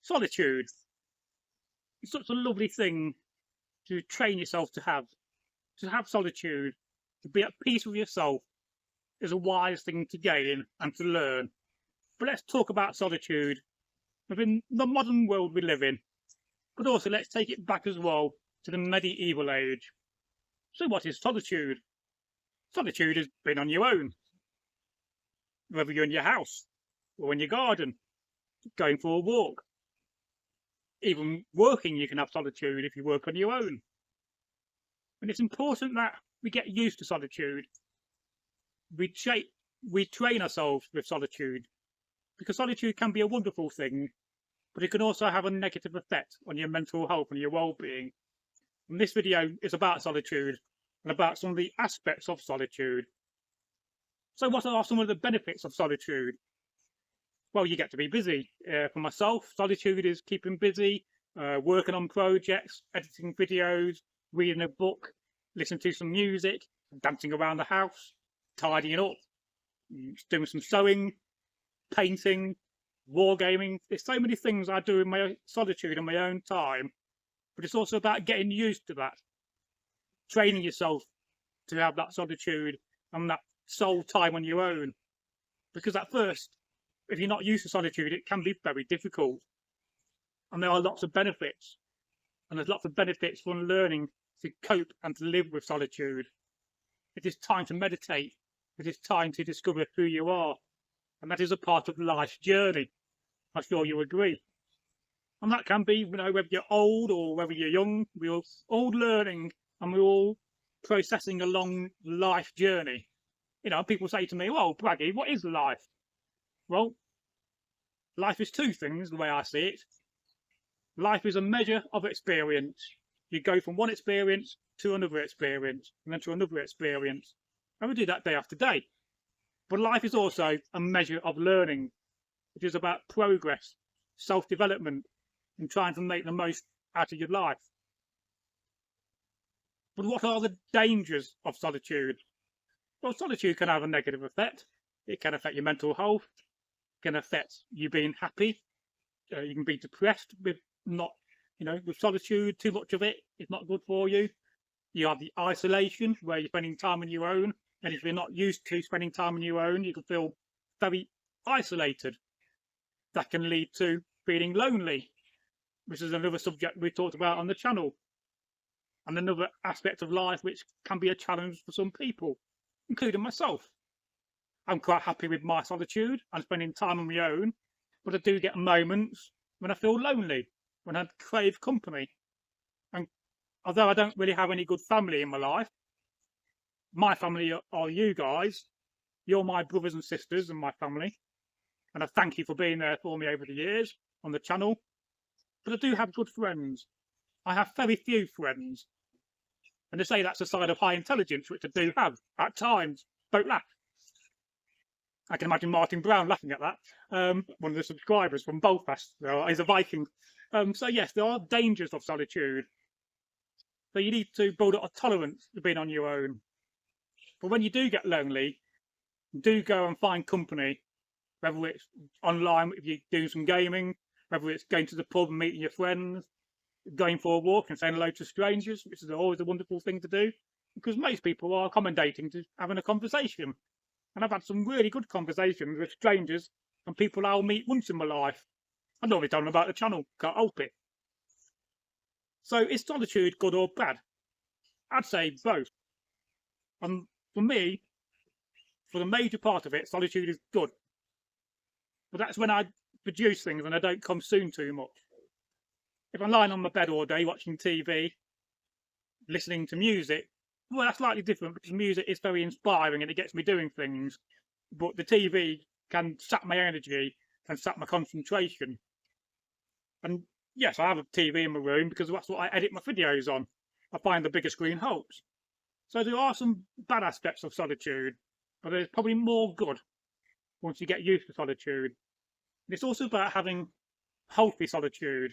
Solitude. It's such a lovely thing to train yourself to have. To have solitude, to be at peace with yourself, is a wise thing to gain and to learn. But let's talk about solitude within the modern world we live in. But also let's take it back as well to the medieval age. So what is solitude? Solitude is being on your own. Whether you're in your house or in your garden, going for a walk. Even working, you can have solitude if you work on your own. And it's important that we get used to solitude. We train ourselves with solitude, because solitude can be a wonderful thing, but it can also have a negative effect on your mental health and your well-being. And this video is about solitude and about some of the aspects of solitude. So what are some of the benefits of solitude? Well, you get to be busy. For myself, solitude is keeping busy, working on projects, editing videos, reading a book, listening to some music, dancing around the house, tidying up, doing some sewing, painting, wargaming. There's so many things I do in my solitude in my own time, but it's also about getting used to that, training yourself to have that solitude and that sole time on your own. Because at first, if you're not used to solitude, it can be very difficult. And there are lots of benefits. And there's lots of benefits from learning to cope and to live with solitude. It is time to meditate. It is time to discover who you are. And that is a part of life's journey. I'm sure you agree. And that can be, whether you're old or whether you're young, we're all learning and we're all processing a long life journey. People say to me, well, Braggy, what is life? Well, life is two things, the way I see it. Life is a measure of experience. You go from one experience to another experience, and then to another experience. And we do that day after day. But life is also a measure of learning. It is about progress, self-development, and trying to make the most out of your life. But what are the dangers of solitude? Well, solitude can have a negative effect. It can affect your mental health. It can affect you being happy. You can be depressed with with solitude. Too much of it is not good for you. You have the isolation, where you're spending time on your own. And if you're not used to spending time on your own, you can feel very isolated. That can lead to feeling lonely, which is another subject we talked about on the channel. And another aspect of life which can be a challenge for some people, including myself. I'm quite happy with my solitude and spending time on my own, but I do get moments when I feel lonely, when I crave company. And although I don't really have any good family in my life, my family are you guys. You're my brothers and sisters and my family. And I thank you for being there for me over the years on the channel. But I do have good friends. I have very few friends. And they say that's a sign of high intelligence, which I do have at times. Don't laugh. I can imagine Martin Brown laughing at that. One of the subscribers from Belfast. He's a Viking. So yes, there are dangers of solitude. So you need to build up a tolerance to being on your own. But when you do get lonely, do go and find company, whether it's online if you're doing some gaming, whether it's going to the pub and meeting your friends, going for a walk and saying hello to strangers, which is always a wonderful thing to do, because most people are accommodating to having a conversation. And I've had some really good conversations with strangers and people I'll meet once in my life. I normally tell them about the channel, can't help it. So is solitude good or bad? I'd say both. And for me, for the major part of it, solitude is good. But that's when I produce things and I don't consume too much. If I'm lying on my bed all day watching TV, listening to music, well, that's slightly different because music is very inspiring and it gets me doing things. But the TV can sap my energy and sap my concentration. And yes, I have a TV in my room because that's what I edit my videos on. I find the bigger screen helps. So there are some bad aspects of solitude, but there's probably more good once you get used to solitude. It's also about having healthy solitude.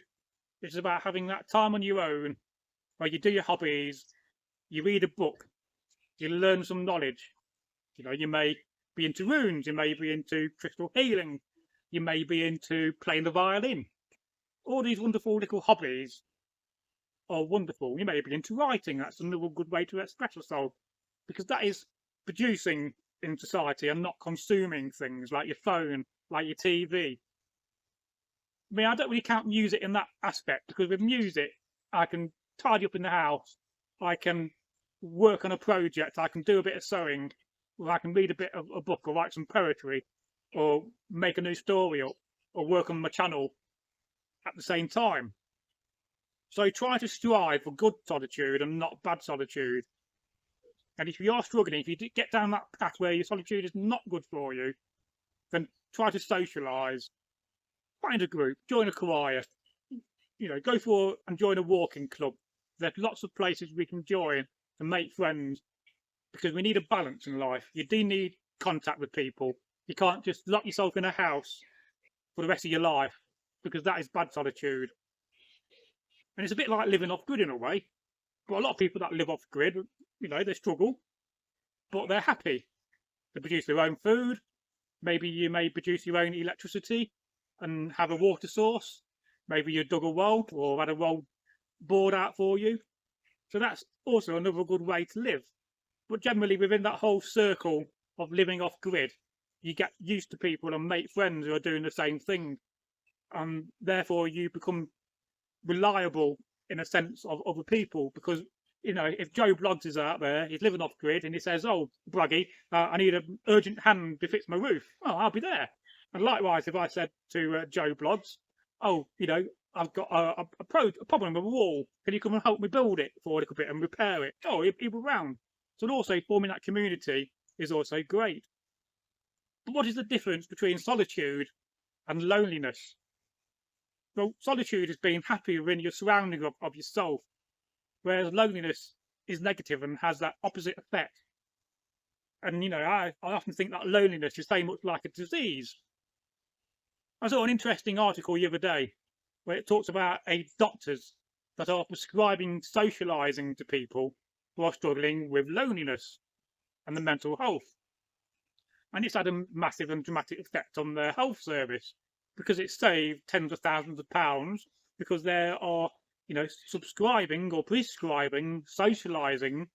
It's about having that time on your own where you do your hobbies, you read a book, you learn some knowledge. You may be into runes, you may be into crystal healing, you may be into playing the violin. all these wonderful little hobbies are wonderful. You may be into writing. That's another good way to express yourself, because that is producing in society and not consuming things like your phone, like your TV. I mean, I don't really count music in that aspect, because with music, I can tidy up in the house, I can work on a project, I can do a bit of sewing, or I can read a bit of a book, or write some poetry, or make a new story up, or work on my channel at the same time. So try to strive for good solitude and not bad solitude. And if you are struggling, if you get down that path where your solitude is not good for you, then try to socialise. Find a group, join a choir, go for and join a walking club. There's lots of places we can join to make friends, because we need a balance in life. You do need contact with people. You can't just lock yourself in a house for the rest of your life, because that is bad solitude. And it's a bit like living off grid in a way. But a lot of people that live off grid, they struggle, but they're happy. They produce their own food. Maybe you may produce your own electricity and have a water source. Maybe you dug a well or had a well bored out for you. So that's also another good way to live. But generally, within that whole circle of living off grid, you get used to people and make friends who are doing the same thing. And therefore, you become reliable in a sense of other people, because if Joe Bloggs is out there, he's living off grid, and he says, "Oh, Braggy, I need an urgent hand to fix my roof," well, I'll be there. And likewise, if I said to Joe Bloggs, "Oh, I've got a problem with a wall, can you come and help me build it for a little bit and repair it?" Oh, he'll be round. So also forming that community is also great. But what is the difference between solitude and loneliness? Well, solitude is being happy within your surrounding of yourself, whereas loneliness is negative and has that opposite effect. And I often think that loneliness is very much like a disease. I saw an interesting article the other day where it talks about doctors that are prescribing socialising to people who are struggling with loneliness and the mental health. And it's had a massive and dramatic effect on their health service, because it's saved tens of thousands of pounds, because they are, subscribing or prescribing socialising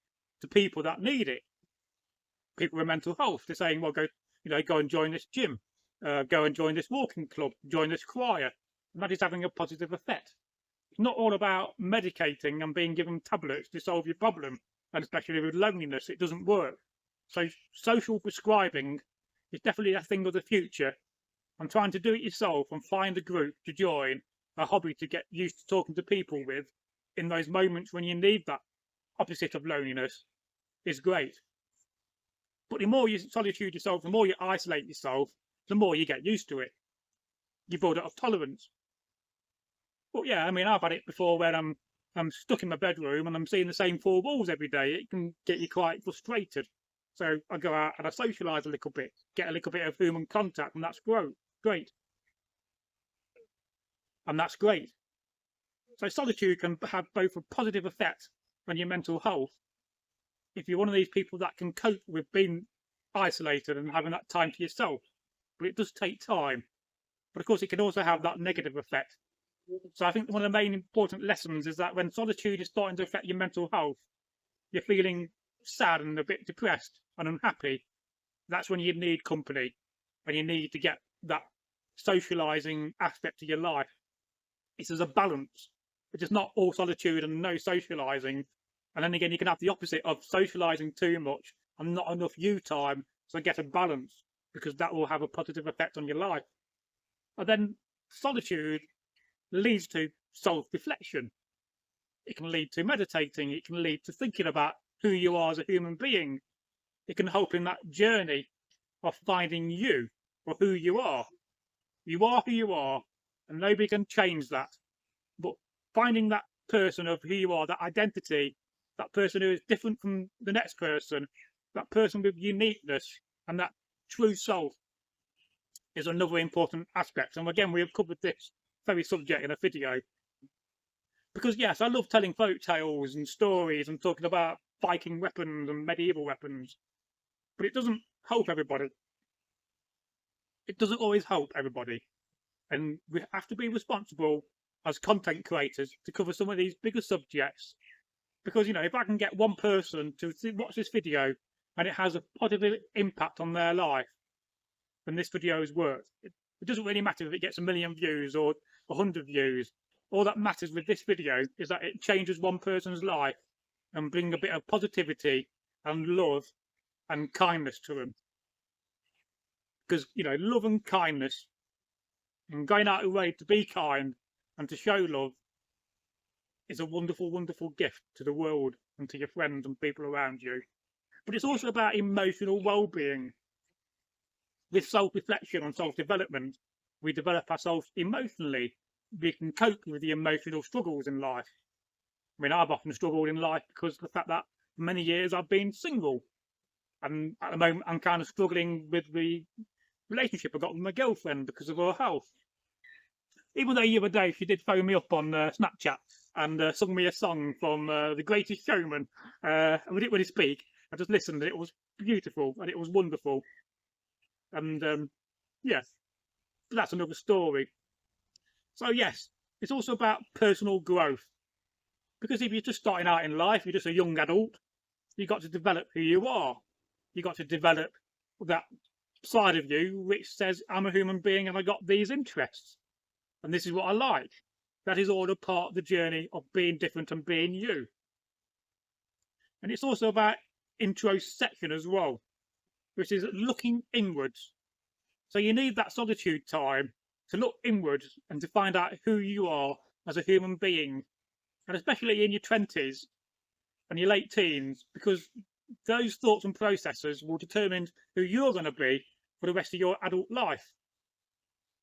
to people that need it. People with mental health. They're saying, well, go and join this gym, go and join this walking club, join this choir. And that is having a positive effect. It's not all about medicating and being given tablets to solve your problem, and especially with loneliness, it doesn't work. So social prescribing is definitely a thing of the future. And trying to do it yourself and find a group to join, a hobby to get used to talking to people with in those moments when you need that opposite of loneliness, is great. But the more you solitude yourself, the more you isolate yourself, the more you get used to it. You build up of tolerance. But yeah, I mean, I've had it before where I'm stuck in my bedroom and I'm seeing the same four walls every day. It can get you quite frustrated. So I go out and I socialise a little bit, get a little bit of human contact, and that's great. And that's great. So solitude can have both a positive effect on your mental health, if you're one of these people that can cope with being isolated and having that time to yourself. But it does take time. But of course, it can also have that negative effect. So I think one of the main important lessons is that when solitude is starting to affect your mental health, you're feeling sad and a bit depressed and unhappy, that's when you need company, and you need to get that socialising aspect of your life. It's as a balance. It is not all solitude and no socialising. And then again, you can have the opposite of socialising too much and not enough you time, so get a balance, because that will have a positive effect on your life. And then solitude leads to self-reflection. It can lead to meditating. It can lead to thinking about who you are as a human being. It can help in that journey of finding you, or who you are. You are who you are, and nobody can change that. But finding that person of who you are, that identity, that person who is different from the next person, that person with uniqueness and that true self, is another important aspect. And again, we have covered this very subject in a video. Because yes, I love telling folk tales and stories and talking about Viking weapons and medieval weapons, but it doesn't help everybody. It doesn't always help everybody. And we have to be responsible as content creators to cover some of these bigger subjects. Because, you know, if I can get one person to watch this video and it has a positive impact on their life, then this video is worth it. It doesn't really matter if it gets 1 million views or 100 views. All that matters with this video is that it changes one person's life and bring a bit of positivity and love and kindness to them. Because, you know, love and kindness and going out of your way to be kind and to show love is a wonderful, wonderful gift to the world and to your friends and people around you. But it's also about emotional well-being. With self-reflection and self-development, we develop ourselves emotionally. We can cope with the emotional struggles in life. I mean, I've often struggled in life because of the fact that for many years I've been single. And at the moment I'm kind of struggling with the relationship I got with my girlfriend because of her health. Even though the other day she did phone me up on Snapchat and sung me a song from The Greatest Showman. I didn't really speak. I just listened and it was beautiful and it was wonderful. And yes, that's another story. So yes, it's also about personal growth. Because if you're just starting out in life, you're just a young adult, you've got to develop who you are. You've got to develop that side of you which says, I'm a human being and I got these interests. And this is what I like. That is all a part of the journey of being different and being you. And it's also about introspection as well, which is looking inwards. So you need that solitude time to look inwards and to find out who you are as a human being. And especially in your 20s and your late teens, because those thoughts and processes will determine who you're going to be for the rest of your adult life.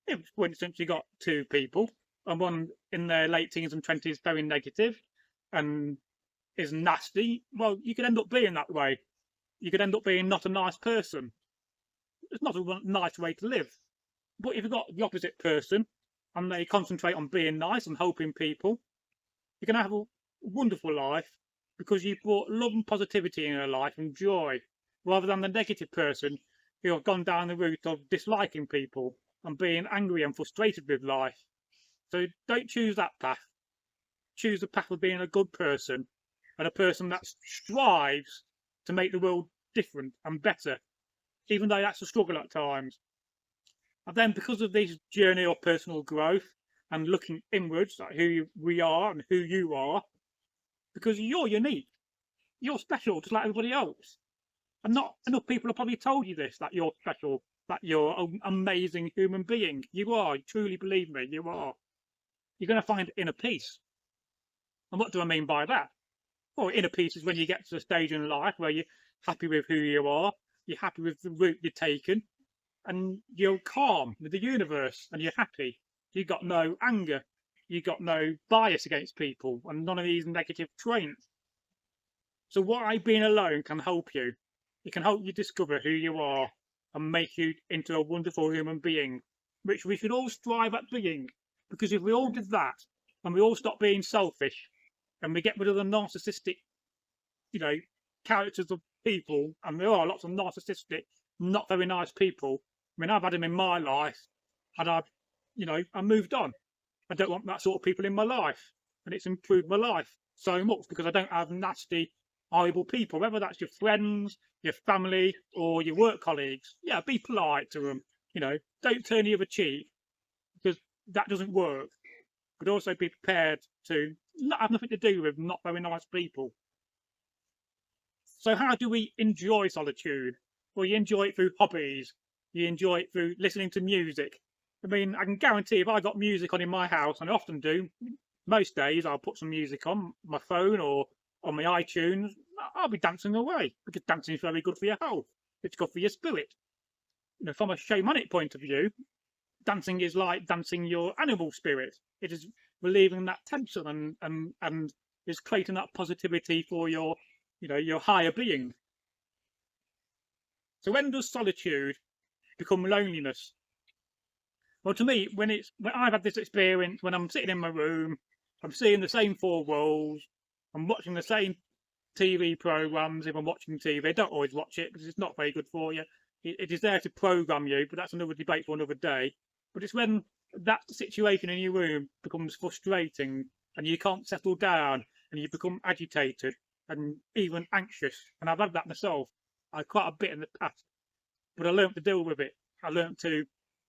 If, for instance, you got two people, and one in their late teens and 20s very negative and is nasty, well, you could end up being that way. You could end up being not a nice person. It's not a nice way to live. But if you've got the opposite person and they concentrate on being nice and helping people, you're going to have a wonderful life because you've brought love and positivity in your life and joy, rather than the negative person who have gone down the route of disliking people and being angry and frustrated with life. So don't choose that path. Choose the path of being a good person and a person that strives to make the world different and better, even though that's a struggle at times. And then because of this journey of personal growth and looking inwards at who we are and who you are, because you're unique, you're special just like everybody else. And not enough people have probably told you this, that you're special, that you're an amazing human being. You are, truly believe me, you are. You're going to find inner peace. And what do I mean by that? Well, inner peace is when you get to a stage in life where you're happy with who you are, you're happy with the route you've taken, and you're calm with the universe, and you're happy. You've got no anger, you've got no bias against people, and none of these negative traits. So why being alone can help you. It can help you discover who you are and make you into a wonderful human being, which we should all strive at being. Because if we all did that, and we all stop being selfish, and we get rid of the narcissistic, you know, characters of people, and there are lots of narcissistic, not very nice people. I mean, I've had them in my life, and I moved on. I don't want that sort of people in my life, and it's improved my life so much because I don't have nasty, horrible people, whether that's your friends, your family, or your work colleagues. Yeah, be polite to them. You know, don't turn the other cheek because that doesn't work. But also be prepared to not have nothing to do with not very nice people. So how do we enjoy solitude? Well, you enjoy it through hobbies. You enjoy it through listening to music. I mean, I can guarantee if I got music on in my house, and I often do, most days I'll put some music on my phone or on my iTunes, I'll be dancing away, because dancing is very good for your health. It's good for your spirit. You know, from a shamanic point of view, dancing is like dancing your animal spirit. It is relieving that tension and is creating that positivity for your, you know, your higher being. So when does solitude become loneliness? Well, to me, when I've had this experience, when I'm sitting in my room, I'm seeing the same four walls, I'm watching the same TV programs. If I'm watching TV, don't always watch it because it's not very good for you. It is there to program you, but that's another debate for another day. But it's when that situation in your room becomes frustrating and you can't settle down and you become agitated and even anxious. And I've had that myself. I had quite a bit in the past, but I learned to deal with it. I learned to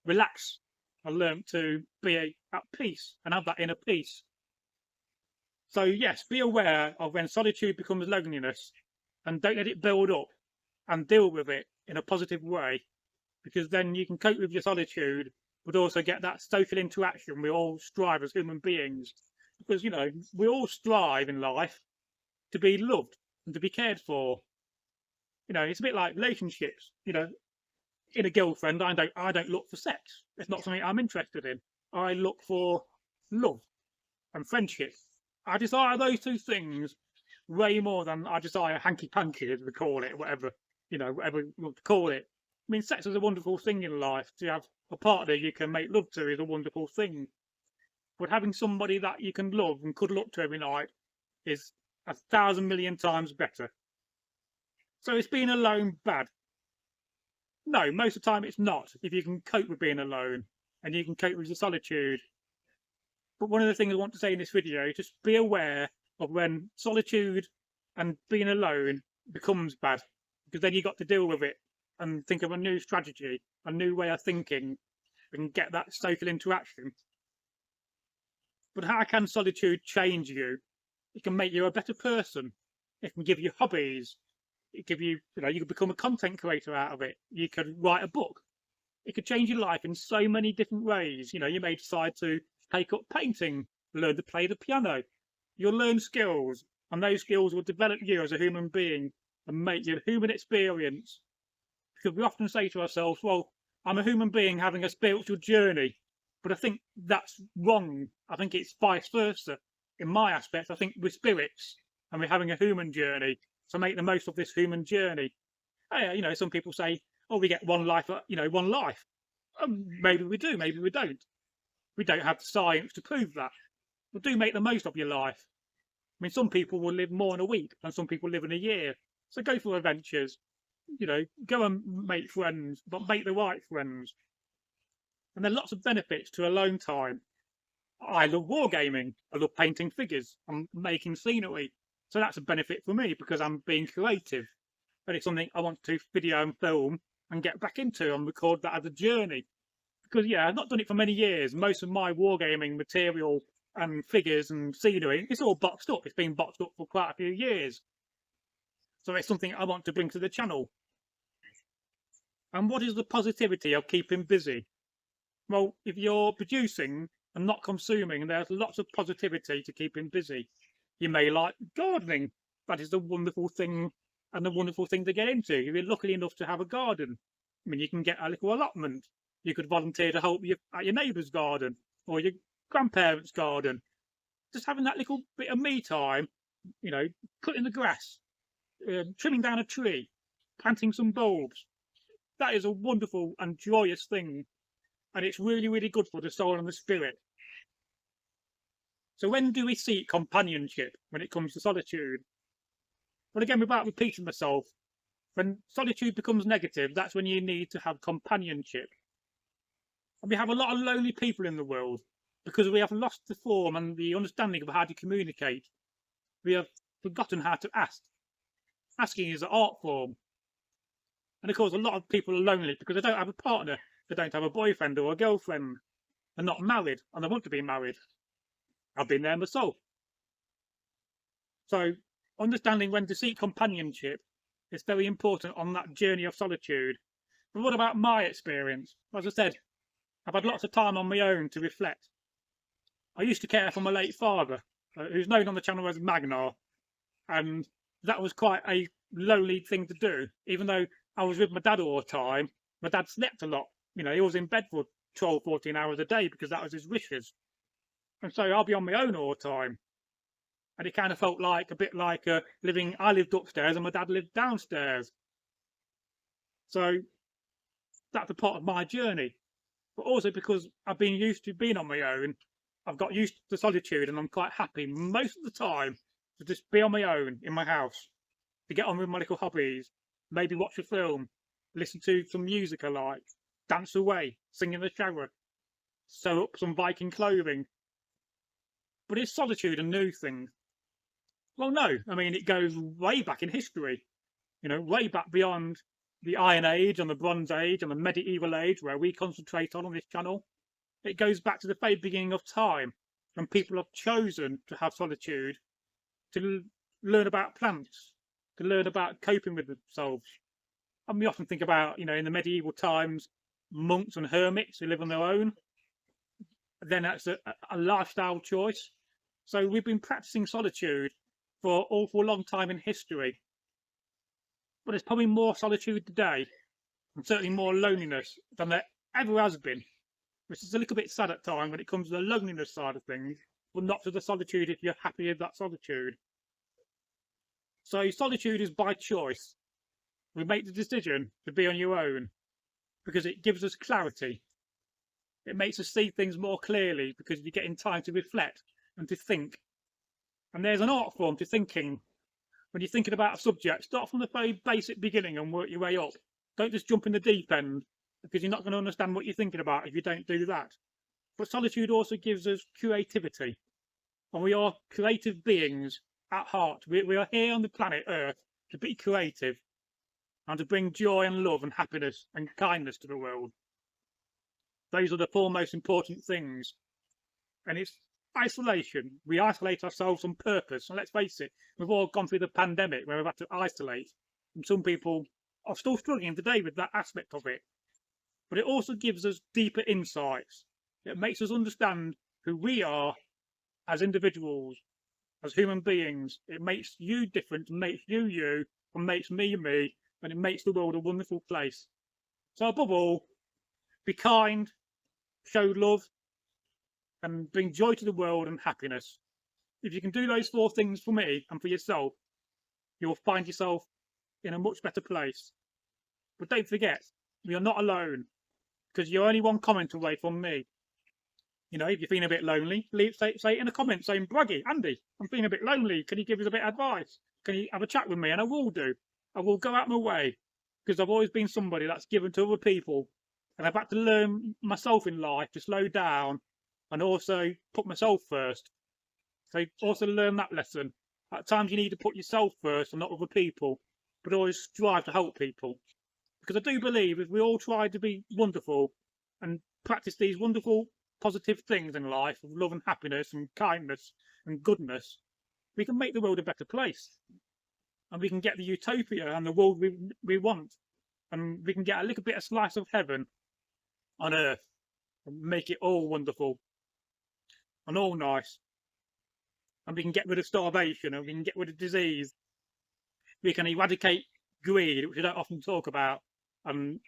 relax. I learned to be at peace and have that inner peace. So yes, be aware of when solitude becomes loneliness and don't let it build up, and deal with it in a positive way, because then you can cope with your solitude but also get that social interaction we all strive as human beings. Because, you know, we all strive in life to be loved and to be cared for. You know, it's a bit like relationships. You know, in a girlfriend, I don't look for sex. It's not something I'm interested in. I look for love and friendship. I desire those two things way more than I desire hanky panky, as we call it, whatever, you know, whatever you want to call it. I mean, sex is a wonderful thing in life. To have a partner you can make love to is a wonderful thing. But having somebody that you can love and cuddle up to every night is 1,000 million times better. So is being alone bad? No, most of the time it's not, if you can cope with being alone and you can cope with the solitude. But one of the things I want to say in this video is just be aware of when solitude and being alone becomes bad, because then you've got to deal with it and think of a new strategy, a new way of thinking, and get that social interaction. But how can solitude change you? It can make you a better person. It can give you hobbies. It give you, you know, you could become a content creator out of it. You could write a book. It could change your life in so many different ways. You know, you may decide to take up painting, learn to play the piano. You'll learn skills, and those skills will develop you as a human being and make your human experience. Because we often say to ourselves, well, I'm a human being having a spiritual journey. But I think that's wrong. I think it's vice versa. In my aspect, I think we're spirits and we're having a human journey. So make the most of this human journey. You know, some people say, oh, we get one life, you know, one life. Maybe we do, maybe we don't. We don't have the science to prove that. But do make the most of your life. I mean, some people will live more in a week and some people live in a year. So go for adventures. You know, go and make friends, but make the right friends. And there are lots of benefits to alone time. I love wargaming. I love painting figures and making scenery. So that's a benefit for me because I'm being creative. And it's something I want to video and film and get back into and record that as a journey. Because, yeah, I've not done it for many years. Most of my wargaming material and figures and scenery, it's all boxed up. It's been boxed up for quite a few years. So it's something I want to bring to the channel. And what is the positivity of keeping busy? Well, if you're producing and not consuming, there's lots of positivity to keeping busy. You may like gardening. That is a wonderful thing and a wonderful thing to get into. If you're lucky enough to have a garden, I mean, you can get a little allotment. You could volunteer to help you at your neighbour's garden or your grandparents' garden. Just having that little bit of me time, you know, cutting the grass, trimming down a tree, planting some bulbs. That is a wonderful and joyous thing. And it's really, really good for the soul and the spirit. So when do we seek companionship when it comes to solitude? Well, again, without repeating myself, when solitude becomes negative, that's when you need to have companionship. And we have a lot of lonely people in the world because we have lost the form and the understanding of how to communicate. We have forgotten how to ask. Asking is an art form. And of course, a lot of people are lonely because they don't have a partner. They don't have a boyfriend or a girlfriend. They're not married and they want to be married. I've been there myself. So understanding when to seek companionship is very important on that journey of solitude. But what about my experience? As I said, I've had lots of time on my own to reflect. I used to care for my late father, who's known on the channel as Magnar, and that was quite a lonely thing to do. Even though I was with my dad all the time, my dad slept a lot. You know, he was in bed for 12, 14 hours a day because that was his wishes. And so I'll be on my own all the time. And it kind of felt like a bit like living, I lived upstairs and my dad lived downstairs. So that's a part of my journey. But also because I've been used to being on my own, I've got used to solitude and I'm quite happy most of the time to just be on my own in my house, to get on with my little hobbies, maybe watch a film, listen to some music I like, dance away, sing in the shower. sew up some Viking clothing. But is solitude a new thing? Well, no. I mean, it goes way back in history, way back beyond the Iron Age and the Bronze Age and the Medieval Age, where we concentrate on this channel. It goes back to the very beginning of time, when people have chosen to have solitude, to learn about plants, to learn about coping with themselves. And we often think about, in the medieval times, monks and hermits who live on their own. Then that's a lifestyle choice. So we've been practicing solitude for an awful long time in history. But there's probably more solitude today, and certainly more loneliness than there ever has been, which is a little bit sad at times when it comes to the loneliness side of things, but not to the solitude if you're happy with that solitude. So solitude is by choice. We make the decision to be on your own because it gives us clarity. It makes us see things more clearly because you're getting time to reflect and to think. And there's an art form to thinking. When you're thinking about a subject, start from the very basic beginning and work your way up. Don't just jump in the deep end, because you're not going to understand what you're thinking about if you don't do that. But solitude also gives us creativity. And we are creative beings at heart. We are here on the planet Earth to be creative and to bring joy and love and happiness and kindness to the world. Those are the four most important things. And it's isolation. We isolate ourselves on purpose. And let's face it, we've all gone through the pandemic where we've had to isolate. And some people are still struggling today with that aspect of it. But it also gives us deeper insights. It makes us understand who we are as individuals, as human beings. It makes you different, makes you you, and makes me me, and it makes the world a wonderful place. So above all, be kind, show love, and bring joy to the world and happiness. If you can do those four things for me and for yourself, you'll find yourself in a much better place. But don't forget, you're not alone, because you're only one comment away from me. If you're feeling a bit lonely, say it in a comment saying, Braggy, Andy, I'm feeling a bit lonely. Can you give us a bit of advice? Can you have a chat with me? And I will do. I will go out my way, because I've always been somebody that's given to other people. And I've had to learn myself in life to slow down and also put myself first. So also learn that lesson. At times you need to put yourself first and not other people, but always strive to help people. Because I do believe if we all try to be wonderful and practice these wonderful positive things in life of love and happiness and kindness and goodness, we can make the world a better place. And we can get the utopia and the world we want. And we can get a little bit of slice of heaven on earth and make it all wonderful and all nice. And we can get rid of starvation, and we can get rid of disease. We can eradicate greed, which we don't often talk about, and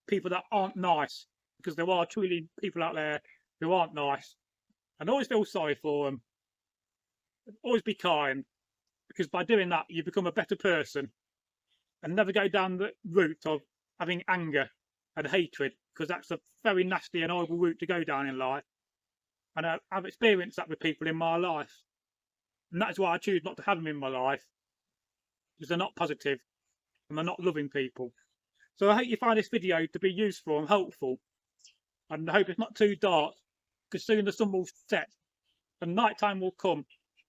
people that aren't nice, because there are truly people out there who aren't nice. And always feel sorry for them. Always be kind, because by doing that you become a better person, and never go down the route of having anger and hatred, because that's a very nasty and horrible route to go down in life. And I've experienced that with people in my life, and that's why I choose not to have them in my life, because they're not positive and they're not loving people. So I hope you find this video to be useful and helpful, and I hope it's not too dark, because soon the sun will set and night time will come,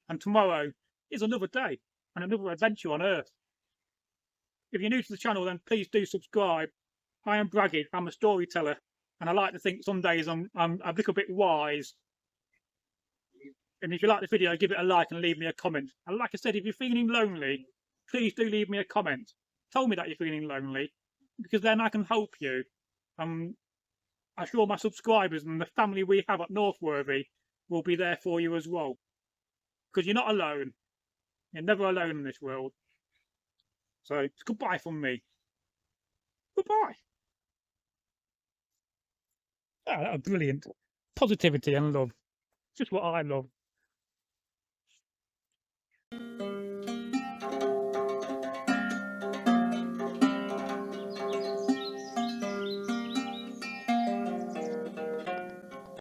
and tomorrow is another day and another adventure on earth. If you're new to the channel, then please do subscribe. I am Braggy, I'm a storyteller, and I like to think some days I'm a little bit wise. And if you like the video, give it a like and leave me a comment. And like I said, if you're feeling lonely, please do leave me a comment. Tell me that you're feeling lonely, because then I can help you. I'm sure my subscribers and the family we have at Northworthy will be there for you as well. Because you're not alone. You're never alone in this world. So it's goodbye from me. Goodbye. Oh, that was brilliant. Positivity and love. Just what I love.